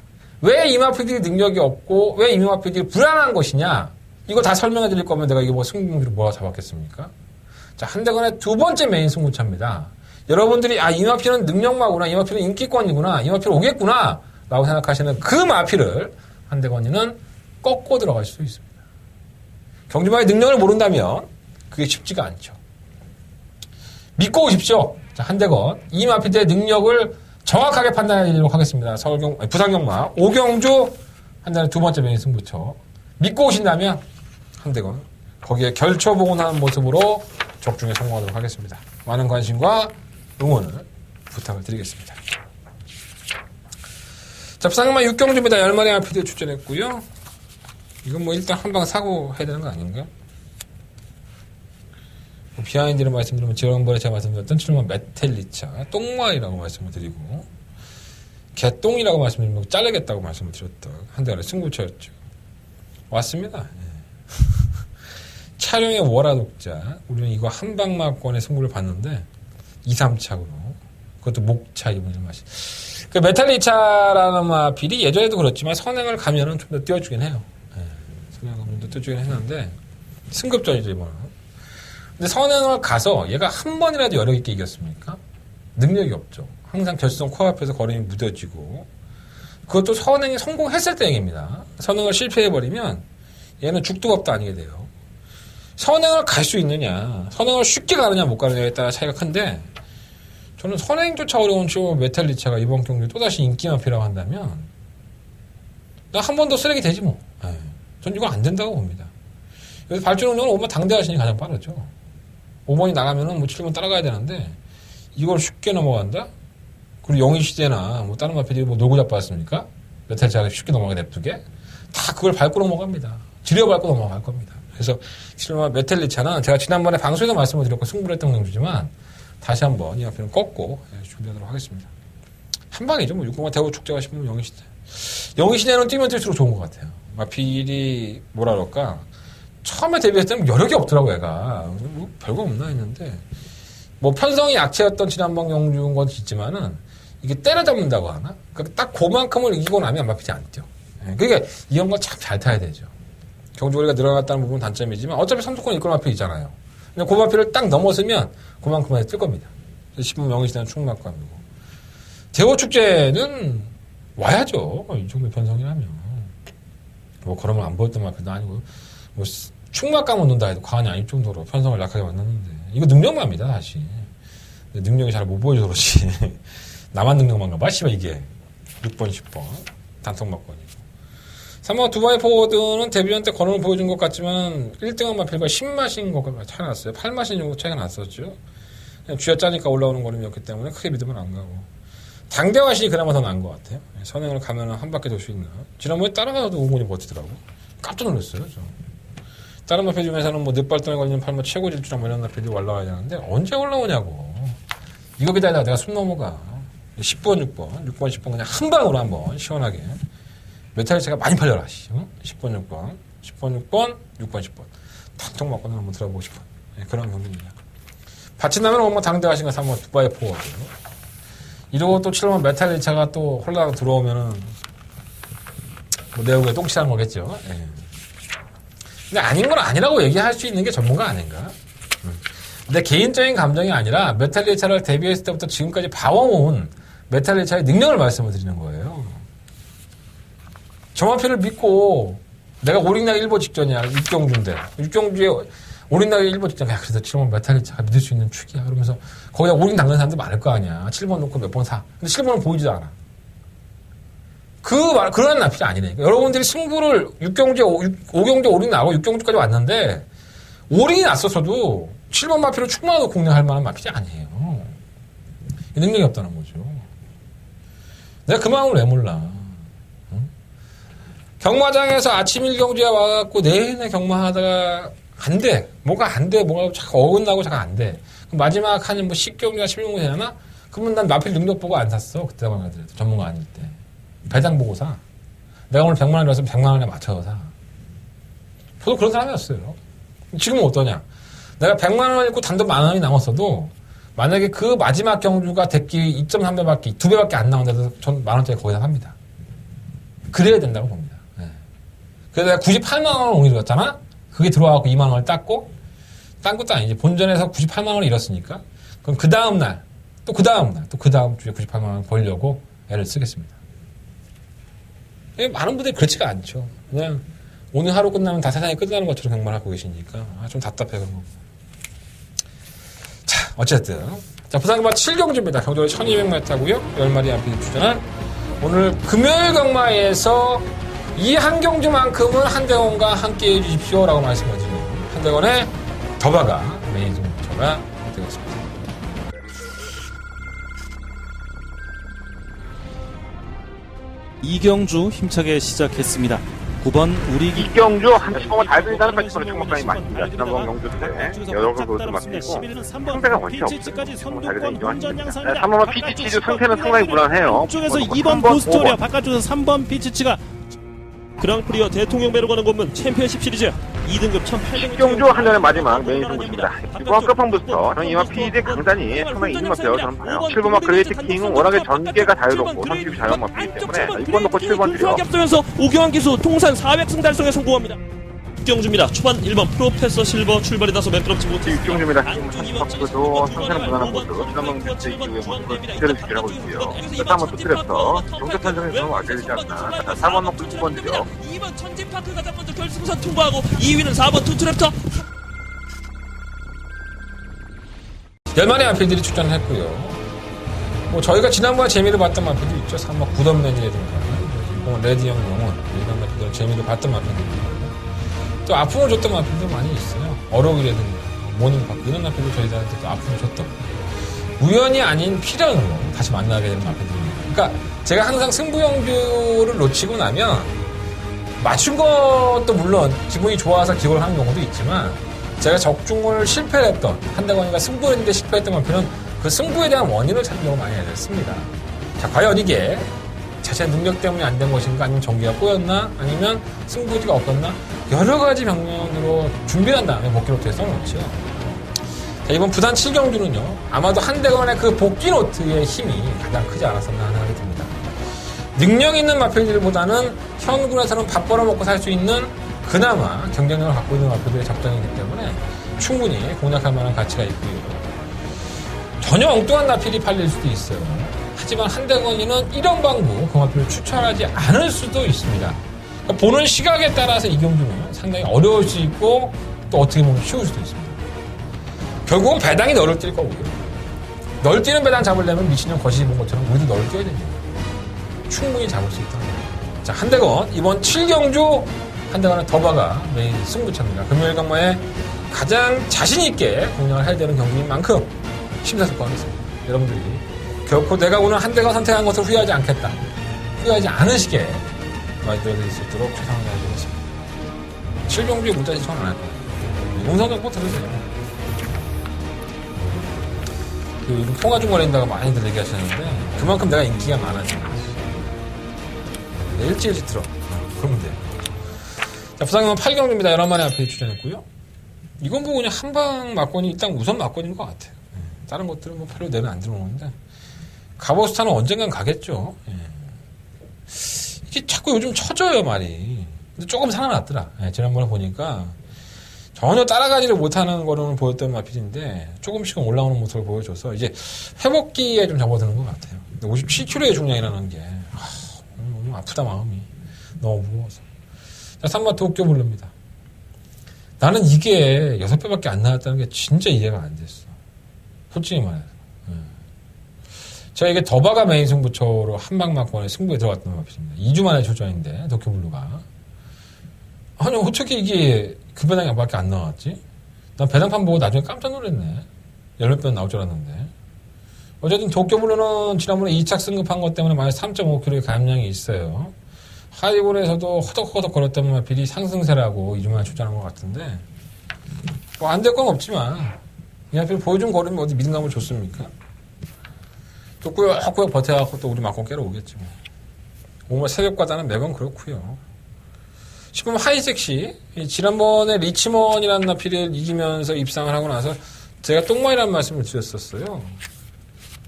왜 이마피들이 능력이 없고, 왜 이마피들이 불안한 것이냐? 이거 다 설명해 드릴 거면 내가 이게 뭐 승부를 뭐가 잡았겠습니까? 자, 한대건의 두 번째 메인 승부차입니다. 여러분들이, 이마피는 능력마구나, 이마피는 인기권이구나, 이마피는 오겠구나, 라고 생각하시는 그 마피를 한대건이는 꺾고 들어갈 수 있습니다. 경주마의 능력을 모른다면 그게 쉽지가 않죠. 믿고 오십시오. 자, 한대건. 이 마피들의 능력을 정확하게 판단해 드리도록 하겠습니다. 부산경마 5경주 한대건의 두 번째 메인 승부처. 믿고 오신다면 한대건 거기에 결초복원하는 모습으로 적중에 성공하도록 하겠습니다. 많은 관심과 응원을 부탁을 드리겠습니다. 자, 부산경마 6경주입니다. 10마리 RPD에 출전했고요. 이건 뭐 일단 한 방 사고 해야 되는 거 아닌가? 비하인드를 말씀드리면 지난번에 제가 말씀드렸던 7번 메텔리차 똥마이라고 말씀을 드리고 개똥이라고 말씀드리면 자르겠다고 말씀을 드렸던 한대간의 승부처였죠. 왔습니다. 예. 촬영의 월화독자 우리는 이거 한방막권의 승부를 봤는데 2, 3착으로 그것도 목차 이분이 맛이 그 메탈리차라는 마필이 예전에도 그렇지만 선행을 가면은 좀 더 띄워주긴 해요. 예. 선행을 가면 좀 더 띄워주긴 했는데 승급전이죠 이번은. 근데 선행을 가서 얘가 한 번이라도 여력 있게 이겼습니까? 능력이 없죠. 항상 결승 코앞에서 걸음이 무뎌지고 그것도 선행이 성공했을 때 얘기입니다. 선행을 실패해버리면 얘는 죽도 밥도 아니게 돼요. 선행을 갈 수 있느냐, 선행을 쉽게 가느냐 못 가느냐에 따라 차이가 큰데 저는 선행조차 어려운 메탈리차가 이번 경기에 또다시 인기만 필요하고 한다면 나 한 번 더 쓰레기 되지 뭐. 전 이거 안 된다고 봅니다. 그래서 발전 운영은 5번 당대하시니 가장 빠르죠. 5번이 나가면은 뭐 7번 따라가야 되는데 이걸 쉽게 넘어간다? 그리고 영희시대나 뭐 다른 마피들이 뭐 놀고 자빠졌습니까? 메탈리차가 쉽게 넘어가게 냅두게? 다 그걸 밟고 넘어갑니다. 지려 밟고 넘어갈 겁니다. 그래서 실마 메탈리차는 제가 지난번에 방송에서 말씀을 드렸고 승부를 했던 경주지만 다시 한번 이 앞에는 꺾고 준비하도록 하겠습니다. 한 방이죠. 뭐 6공화 대우 축제가 싶으면 영희시대. 영희시대는 뛰면 뛸수록 좋은 것 같아요. 마필이 뭐라 그럴까? 처음에 데뷔했을 때는 여력이 없더라고 얘가. 뭐 별거 없나 했는데 뭐 편성이 약체였던 지난번 경주인 건 있지만은 이게 때려잡는다고 하나? 그러니까 딱 그만큼을 이기고 나면 마필이 안 뛰어. 그러니까 이런 거 참 잘 타야 되죠. 경주거리가 늘어났다는 부분은 단점이지만 어차피 3조권 이끌 마필 있잖아요. 근데 그 마필을 딱 넘어서면 그만큼에 뜰 겁니다. 10분 영희시대는 충막감이고 대호축제는 와야죠. 이 정도 편성이라면 뭐 그러면 안 보였던 마필도 아니고 뭐 충막감을 넣는다 해도 과언이 아닐 정도로 편성을 약하게 만났는데 이거 능력만입니다 사실. 능력이 잘 못 보여줘서 그렇지 나만 능력만 가봐 씨발 이게 6번 10번 단통 막권이고 3번 두바이 포워드는 데뷔전 때 거론을 보여준 것 같지만 1등한 마필과 10마신 것과 차이가 났어요. 8마신 정도 차이가 났었죠. 그냥 쥐어짜니까 올라오는 거름이었기 때문에 크게 믿으면 안 가고 당대화신이 그나마 더 나은 것 같아요. 선행을 가면 한 바퀴 돌 수 있나. 지난번에 따라가서도 5분이 버티더라고. 깜짝 놀랐어요. 저. 다른 마필 중에서는 뭐 늦발등에 걸리는 팔마 최고 질주랑 뭐 이런 마필이 올라와야 되는데 언제 올라오냐고. 이거 기다리다가 내가 숨 넘어가. 10번 6번 10번 그냥 한 방으로 한번 시원하게 메탈리차가 많이 팔려라. 10번 6번 6번 10번 단통 막고는 한번 들어보고 싶어. 그런 경기입니다. 받친다면 엄마 당대하신 거 3번 두바이 포워드. 이러고 또 7번 메탈리차가 또 홀라가 들어오면은 뭐 내후에 똥치하는 거겠죠. 근데 아닌 건 아니라고 얘기할 수 있는 게 전문가 아닌가? 내 개인적인 감정이 아니라 메탈리차를 데뷔했을 때부터 지금까지 봐온 메탈리차의 능력을 말씀을 드리는 거예요. 저마피를 믿고 내가 올인나기 1보 직전이야. 육경주인데. 육경주에 올인나기 1보 직전. 야, 그래도 7번 메탈리차가 믿을 수 있는 축이야. 그러면서 거기다 올인 당근 사람도 많을 거 아니야. 7번 놓고 몇 번 사. 근데 7번은 보이지도 않아. 그런 납치 아니네. 여러분들이 승부를 5경주 올인 나고 6경주까지 왔는데 올인이 났었어도 7번 마피로 충분하게 공략할 만한 마필이 아니에요. 능력이 없다는 거죠. 내가 그 마음을 왜 몰라. 응? 경마장에서 아침 1경주에 와갖고 내내 경마하다가 안 돼. 뭐가 자꾸 어긋나고 자꾸 안 돼. 그럼 마지막 한 뭐 10경주나 11경주 되나? 그러면 난 마필 능력 보고 안 샀어. 그때만 하더라도. 전문가 아닐 때. 배당 보고 사. 내가 오늘 100만 원이라서 100만 원에 맞춰서 사. 저도 그런 사람이었어요. 지금은 어떠냐? 내가 100만 원 잃고 단돈 10,000원이 남았어도 만약에 그 마지막 경주가 대기 2.3배밖에 2배밖에 안 나온다고 전 10,000원짜리 거기다 삽니다. 그래야 된다고 봅니다. 네. 그래서 내가 98만 원을 옹이 들었잖아? 그게 들어와갖고 2만 원을 땄고 딴 것도 아니지. 본전에서 98만 원을 잃었으니까 그럼 그 다음날 또 그 다음 주에 98만 원 벌려고 애를 쓰겠습니다. 많은 분들이 그렇지가 않죠. 그냥 오늘 하루 끝나면 다 세상이 끝나는 것처럼 경마를 하고 계시니까 좀 답답해 그런 거. 자, 어쨌든 자 부산경마 7경주입니다. 경주가 1200m고요. 10마리 앞에 출전한 오늘 금요일 경마에서 이 한 경주만큼은 한대건과 함께 해주십시오라고 말씀을 드리고 한대건의 더바가 메인 승부처가 되겠습니다. 이경주 힘차게 시작했습니다. 9번 우리 이경주 한 15번 잘 들리다는 까지는 충분히 맞습니다. 지난번 경주 때 여러 걸 보여도 맞고 상대가 원체 없어요. 자기가 인정하십니다. 3번은 피치치즈 상태는 상당히 불안해요. 쪽에서 2번 보스토리아 바깥쪽에서 3번 피치치가 그랑프리어 대통령 배로 가는 곳문 챔피언십 시리즈 2등급 1,800m 경주 한전의 마지막 메인 승부입니다. 이번 끝판 부스터 저는 이만 PD의 강단이 상당히 있는 것 같아요. 저는 봐요. 7번마 그레이트 킹은 워낙에 전개가 자유롭고 선수비 자유한 마피이기 때문에 이번 놓고 7번 드려. 앞서면서 오경환 기수 통산 400승 달성에 성공합니다. 육경주입니다. 초반 1번 프로페서 실버 출발이 나서 매끄럽지 못했습니다. 육경주입니다. 한박도 상태는 무난한 모습. 지난번 경주 이후에 모습을 그대로 지켜하고 있고요. 그래서 한번 또 트랩터 경주 편성에서는 와줘야 되지 않나. 4번 놓고 9번 드려. 2번 천지파크 가장 먼저 결승선 통과하고 2위는 4번 투트랩터. 열만의 마필들이 출전을 했고요. 뭐 저희가 지난번에 재미를 봤던 마필도 있죠. 삼막 구던맨이라든가 뭐 레드형 영혼 이런 마필들 재미를 봤던 마필들입니다. 또 아픔을 줬던 마필도 많이 있어요. 어록이라든가 모닝파크 이런 마필도 저희들한테 또 아픔을 줬던 우연이 아닌 필연으로 다시 만나게 되는 마필들입니다. 그러니까 제가 항상 승부영주를 놓치고 나면 맞춘 것도 물론 기분이 좋아서 기록을 하는 경우도 있지만 제가 적중을 실패했던 한대건이가 승부를 했는데 실패했던 마필은 그 승부에 대한 원인을 찾는 경우가 많이 됐습니다. 자, 과연 이게 자신의 능력 때문에 안 된 것인가 아니면 전개가 꼬였나 아니면 승부지가 없었나 여러 가지 방면으로 준비한 다음에 복귀 노트에 써놓죠. 자, 이번 부산 7경주는요 아마도 한대건의 그 복귀 노트의 힘이 가장 크지 않았었나 하는 생각이 듭니다. 능력 있는 마필들보다는 현군에서는 밥 벌어먹고 살 수 있는 그나마 경쟁력을 갖고 있는 마필들의 적당이기 때문에 충분히 공략할 만한 가치가 있고요. 전혀 엉뚱한 마필이 팔릴 수도 있어요. 하지만 한대건이는 이런 방법 그 마필을 추천하지 않을 수도 있습니다. 그러니까 보는 시각에 따라서 이 경주는 상당히 어려울 수 있고 또 어떻게 보면 쉬울 수도 있습니다. 결국은 배당이 너를 뛸 거고요. 널 뛰는 배당 잡으려면 미친년 거시기 본 것처럼 우리도 널 뛰어야 됩니다. 충분히 잡을 수 있다. 자, 한대건 이번 7경주 한대건의 더바가 메인 승부차입니다. 금요일 강마에 가장 자신있게 공략을 해야 되는 경기인 만큼 심사숙고하겠습니다. 여러분들이 결코 내가 오늘 한대건 선택한 것을 후회하지 않겠다. 후회하지 않으시게 많이 들어드릴 수 있도록 최선을 다해드리겠습니다. 7경주에 문자 신청 안 할 거예요. 용산 정보 들으세요. 요즘 통화중거리인다가 많이들 얘기하시는데 그만큼 내가 인기가 많아지는 거지. 일찍 들어. 그러면 돼. 자, 부상이면 8경주입니다. 11만의 앞에 출전했고요. 이건 뭐 그냥 한방 막권이 일단 우선 막권인 것 같아요. 다른 것들은 뭐 별로 내는 안 들어오는데 가버스타는 언젠간 가겠죠. 이게 자꾸 요즘 처져요 말이. 근데 조금 살아났더라. 지난번에 보니까 전혀 따라가지를 못하는 거로는 보였던 마필인데 조금씩은 올라오는 모습을 보여줘서 이제 회복기에 좀 접어드는 것 같아요. 57kg의 중량이라는 게 너무 아프다 마음이. 너무 무거워서. 자, 3마 도쿄블루입니다. 나는 이게 6배밖에 안 나왔다는 게 진짜 이해가 안 됐어. 솔직히 말해서. 제가 이게 더바가 메인 승부처로 한방막권에 승부에 들어갔던 마필입니다. 2주 만에 출전인데 도쿄블루가. 아니 어떻게 이게 그 배당이 밖에 안 나왔지? 난 배당판 보고 나중에 깜짝 놀랐네. 10몇 나올 줄 알았는데. 어쨌든 도쿄블루는 지난번에 2착 승급한 것 때문에 마이너스 3.5kg의 감량이 있어요. 하이볼에서도 허덕허덕 거렸던 마필이 상승세라고 2주 만에 출전한 것 같은데 뭐 안 될 건 없지만 이 마필 보여준 걸음이 어디 믿음감을 줬습니까? 또 꾸역꾸역 버텨갖고 또 우리 막권 깨러 오겠지 뭐. 오늘 새벽과다는 매번 그렇고요. 싶으면 하이섹시 지난번에 리치먼이라는 나필을 이기면서 입상을 하고 나서 제가 똥마이라는 말씀을 드렸었어요.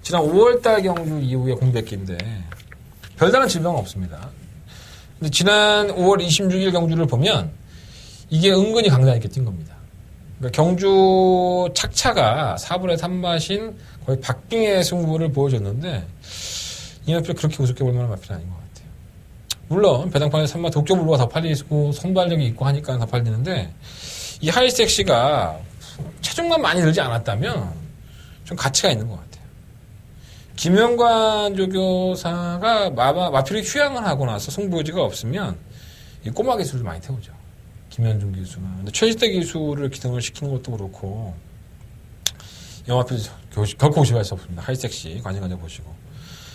지난 5월달 경주 이후에 공백기인데 별다른 질병은 없습니다. 근데 지난 5월 26일 경주를 보면 이게 은근히 강단 있게 뛴 겁니다. 그러니까 경주 착차가 4분의 3마신 거의 박빙의 승부를 보여줬는데 이 마필 그렇게 우습게 볼 만한 마필은 아닌 것 같아요. 물론 배당판에 3마 도쿄블루가 더 팔리고 선발력이 있고 하니까 더 팔리는데 이 하이섹시가 체중만 많이 늘지 않았다면 좀 가치가 있는 것 같아요. 김영관 조교사가 마필이 휴양을 하고 나서 승부지가 없으면 이 꼬마 기술을 많이 태우죠. 김현중 기수는. 근데 최지대 기술을 기능을 시키는 것도 그렇고 영화필 결코 의심할 수 없습니다. 하이섹시 관심 가져보시고.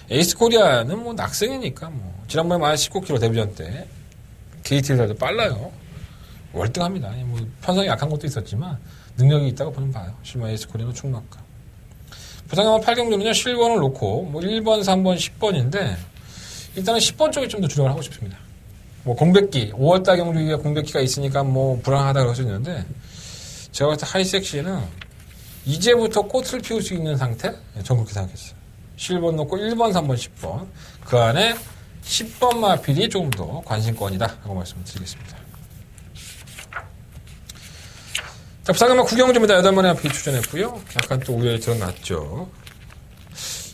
에이스 코리아는 뭐 낙승이니까 뭐 지난번에 마이너스 19kg 데뷔전 때 KT를 빨라요. 월등합니다. 뭐 편성이 약한 것도 있었지만 능력이 있다고 보면 봐요. 실마 에이스 코리아는 충막가. 부상하면 8경주는요 실번을 놓고 뭐 1번, 3번, 10번인데 일단은 10번 쪽에 좀 더 주력을 하고 싶습니다. 뭐 공백기 5월달 경주에 공백기가 있으니까 뭐 불안하다 그러셨는데 제가 봤을 때 하이섹시는 이제부터 꽃을 피울 수 있는 상태? 전 그렇게 생각했어요. 7번 놓고 1번, 3번, 10번. 그 안에 10번 마필이 조금 더 관심권이다. 라고 말씀을 드리겠습니다. 자, 부상금만 9경주입니다. 8번의 마필이 출전했고요. 약간 또 우열이 드러났죠.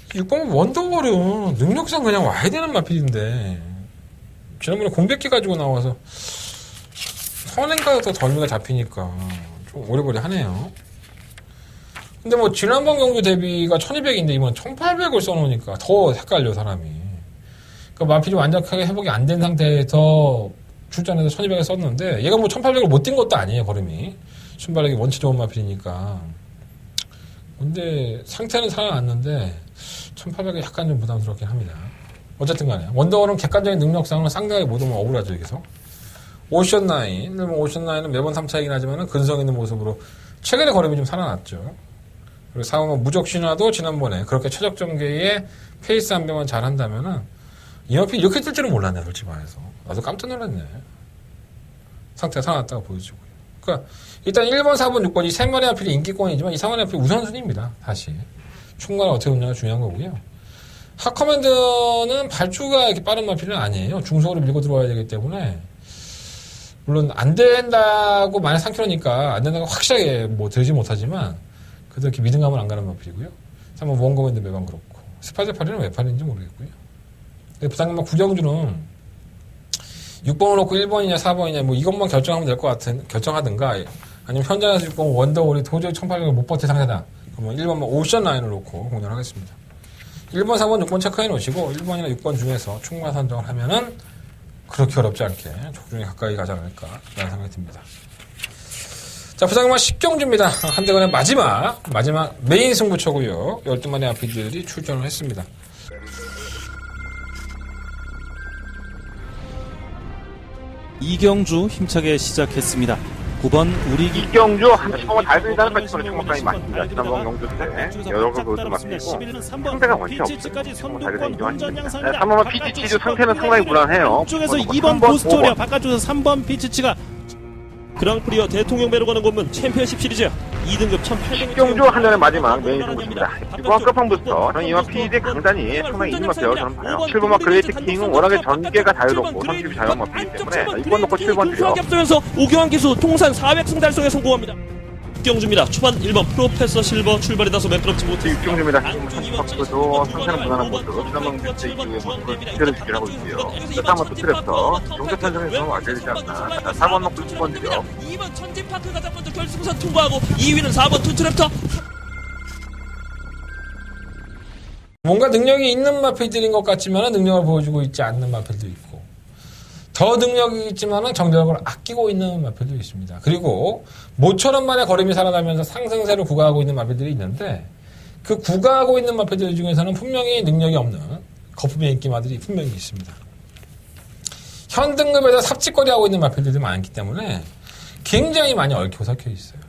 6번 원더월은 능력상 그냥 와야 되는 마필인데, 지난번에 공백기 가지고 나와서 선행가가 더 덜미가 잡히니까 좀 오래오래 하네요. 근데 뭐 지난번 경주 대비가 1200인데 이번 1800을 써놓으니까 더 헷갈려 사람이. 그러니까 마필이 완벽하게 회복이 안 된 상태에서 출전해서 1200을 썼는데 얘가 뭐 1800을 못 뛴 것도 아니에요 걸음이. 순발력이 원체 좋은 마필이니까. 근데 상태는 살아났는데 1800이 약간 좀 부담스럽긴 합니다. 어쨌든 간에 원더월은 객관적인 능력상으로 상당히 못 오면 억울하죠 여기서. 오션9 오션9은 매번 3차이긴 하지만 근성 있는 모습으로 최근에 걸음이 좀 살아났죠. 그리고 4호는 무적 신화도 지난번에 그렇게 최적 전개에 페이스 한 배만 잘한다면은 이 마필 이렇게 뜰 줄은 몰랐네 솔직히 말해서. 나도 깜짝 놀랐네. 상태가 살아났다고 보여주고요. 그러니까 일단 1번, 4번, 6번 이 세 마리 마필이 인기권이지만 이 3마리 마필이 우선순위입니다. 다시. 충관을 어떻게 놓냐가 중요한 거고요. 하커맨드는 발주가 이렇게 빠른 마필은 아니에요. 중속으로 밀고 들어와야 되기 때문에 물론 안 된다고 만약 3km니까 안 된다고 확실하게 뭐 들지 못하지만 그래도 이렇게 믿음감은 안 가는 마필이고요. 3번 원거맨드 매번 그렇고 스파제 8이는 왜 8인지 모르겠고요. 부산경마 구경주는 6번을 놓고 1번이냐 4번이냐 뭐 이것만 결정하면 될 것 같은 결정하든가 아니면 현장에서 6번 원더월이 도저히 1800을 못 버틸 상태다. 그러면 1번만 오션 라인을 놓고 공략을 하겠습니다. 1번, 4번, 6번 체크해 놓으시고 1번이나 6번 중에서 충분한 선정을 하면은 그렇게 어렵지 않게 조중에 가까이 가지 않을까라는 생각이 듭니다. 자, 부산경마 10경주입니다. 한대건의 마지막 메인 승부처고요. 12마리 마필들이 출전을 했습니다. 이경주 힘차게 시작했습니다. 9번 우리기 이경주 한 처음 달성이다는 까지는 총각감이 맞습니다. 지난번 경주 때 여러 그것도 맞고 상대가 원체 없어요. 처음 달성 인정하십니다. 3번은 피치치도 상태는 상당히 불안해요. 쪽에서 2번 보스토리아 바깥쪽에서 3번 피치치가 그랑프리어 대통령 배로 가는 곳문 챔피언십 시리즈 2등급 1800 경주 한 전의 마지막 메인 승부입니다. 이번 끝판부터 저는 이마 PD 강단이 상당히 이긴 것 같아요. 저는 봐요. 7번마 그레이트 킹은 워낙에 전개가 자유롭고 선수비 자유로운 마필이기 때문에 이번 놓고 7번 드려. 앞서면서 오경환 기수 통산 400승 달성에 성공합니다. 경주입니다. 초반 1번 프로페서 실버 출발이 다소 매끄럽지 못했습니다. 육경주입니다. 선수도 상태는 무난한 모습으로 지난번 경주 이후에 모습을 그대로 지켜하고 있고요. 3번 투트랩터 경주 편성에서 와줘야 되지 않나. 4번 놓고 6번 드려. 2번 천지파크 가장 먼저 결승선 통과하고 2위는 4번 투트랩터. 뭔가 능력이 있는 마필들인 것 같지만 능력을 보여주고 있지 않는 마필도 있고 더 능력이 있지만 정적을 아끼고 있는 마필도 있습니다. 그리고 모처럼 만의 걸음이 살아나면서 상승세를 구가하고 있는 마필들이 있는데 그 구가하고 있는 마필들 중에서는 분명히 능력이 없는 거품의 인기마들이 분명히 있습니다. 현 등급에서 삽질거리하고 있는 마필들이 많기 때문에 굉장히 많이 얽히고 섞여 있어요.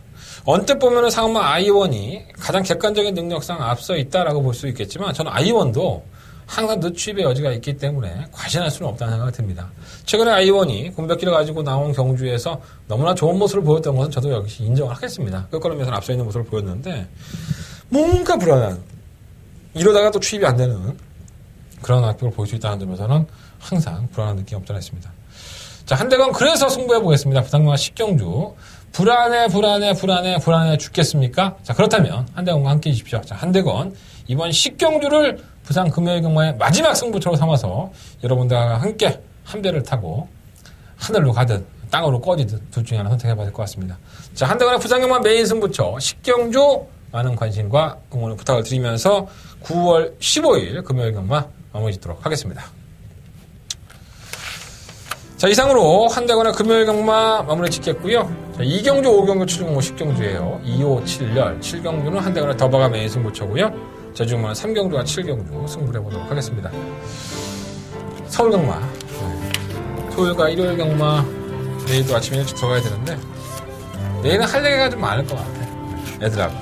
언뜻 보면은 상마 I1이 가장 객관적인 능력상 앞서 있다라고 볼 수 있겠지만 저는 I1도 항상 늦추입의 여지가 있기 때문에 과신할 수는 없다는 생각이 듭니다. 최근에 I1이 군백기를 가지고 나온 경주에서 너무나 좋은 모습을 보였던 것은 저도 역시 인정을 하겠습니다. 끝걸음에서는 앞서 있는 모습을 보였는데 뭔가 불안한 이러다가 또 추입이 안 되는 그런 악격을 보일 수 있다는 점에서는 항상 불안한 느낌이 없지 않아 있습니다. 자, 한대건 그래서 승부해 보겠습니다. 부산경마 10경주 불안해 죽겠습니까? 자, 그렇다면 한대건과 함께 해주십시오. 자, 한대건 이번 10경주를 부산 금요일 경마의 마지막 승부처로 삼아서 여러분들과 함께 한 배를 타고 하늘로 가든 땅으로 꺼지든 둘 중에 하나 선택해봐야 될 것 같습니다. 자, 한대건의 부산 경마 메인 승부처 10경주 많은 관심과 응원을 부탁을 드리면서 9월 15일 금요일 경마 마무리 짓도록 하겠습니다. 자, 이상으로 한대건의 금요일 경마 마무리 짓겠고요. 자, 2경주, 5경주, 7경주, 10경주예요. 2, 5, 7열. 7경주는 한대건의 더바가 메인 승부처고요. 제주경마는 3경주와 7경주 승부를 해보도록 하겠습니다. 서울 경마. 토요일과 일요일 경마 내일도 아침에 일찍 들어가야 되는데 내일은 할 얘기가 좀 많을 것 같아. 애들하고.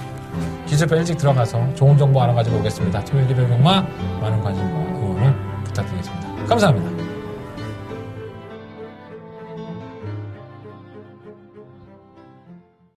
기습에 일찍 들어가서 좋은 정보 알아가지고 오겠습니다. 토요일, 일요일 경마 많은 관심과 응원을 부탁드리겠습니다. 감사합니다.